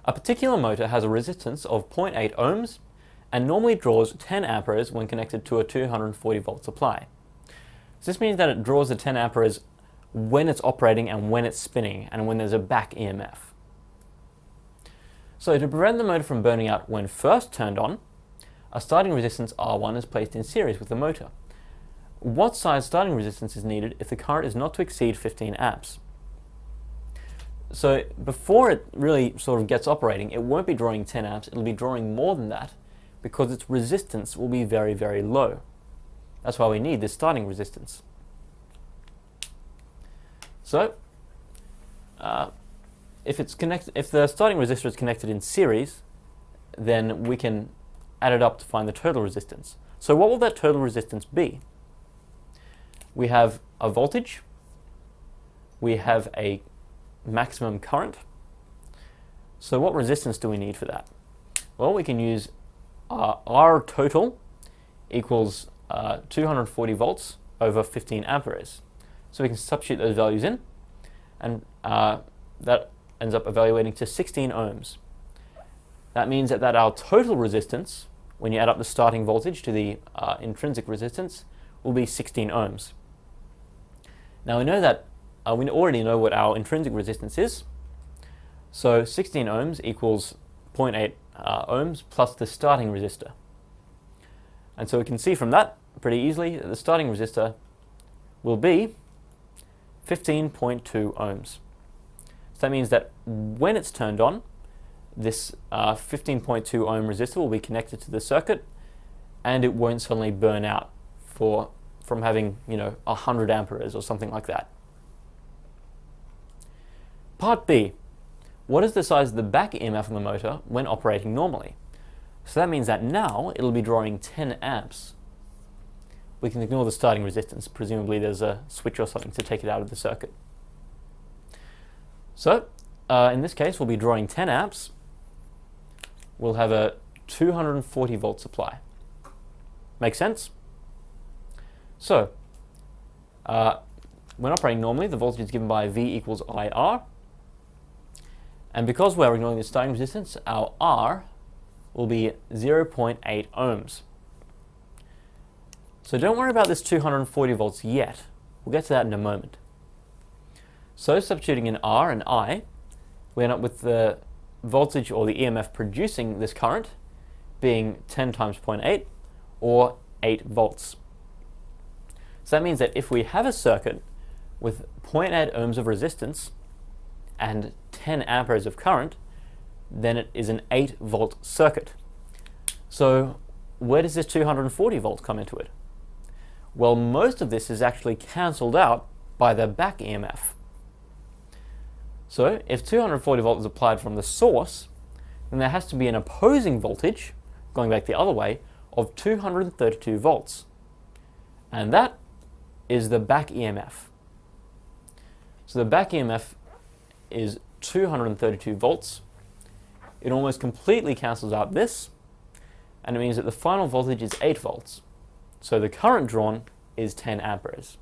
A particular motor has a resistance of 0.8 ohms and normally draws 10 amperes when connected to a 240 volt supply. So this means that it draws the 10 amperes when it's operating and when it's spinning and when there's a back EMF. So to prevent the motor from burning out when first turned on, a starting resistance R1 is placed in series with the motor. What size starting resistance is needed if the current is not to exceed 15 amps? So before it really sort of gets operating, it won't be drawing 10 amps, it'll be drawing more than that because its resistance will be very, very low. That's why we need this starting resistance. So if the starting resistor is connected in series, then we can add it up to find the total resistance. So what will that total resistance be? We have a voltage, we have a maximum current. So what resistance do we need for that? Well, we can use R total equals 240 volts over 15 amperes. So we can substitute those values in, and that ends up evaluating to 16 ohms. That means that our total resistance, when you add up the starting voltage to the intrinsic resistance, will be 16 ohms. Now we know that we already know what our intrinsic resistance is. So 16 ohms equals 0.8 ohms plus the starting resistor. And so we can see from that pretty easily that the starting resistor will be 15.2 ohms. So that means that when it's turned on, this 15.2 ohm resistor will be connected to the circuit, and it won't suddenly burn out from having 100 amperes or something like that. Part B. What is the size of the back EMF on the motor when operating normally? So that means that now it'll be drawing 10 amps. We can ignore the starting resistance. Presumably there's a switch or something to take it out of the circuit. So in this case we'll be drawing 10 amps. We'll have a 240 volt supply. Make sense? So when operating normally, the voltage is given by V equals IR. And because we're ignoring the starting resistance, our R will be 0.8 ohms. So don't worry about this 240 volts yet. We'll get to that in a moment. So substituting in R and I, we end up with the voltage or the EMF producing this current being 10 times 0.8 or 8 volts. So that means that if we have a circuit with 0.8 ohms of resistance and 10 amperes of current, then it is an 8 volt circuit. So where does this 240 volts come into it? Well, most of this is actually cancelled out by the back EMF. So if 240 volts is applied from the source, then there has to be an opposing voltage, going back the other way, of 232 volts. And that is the back EMF. So the back EMF is 232 volts. It almost completely cancels out this, and it means that the final voltage is 8 volts. So the current drawn is 10 amperes.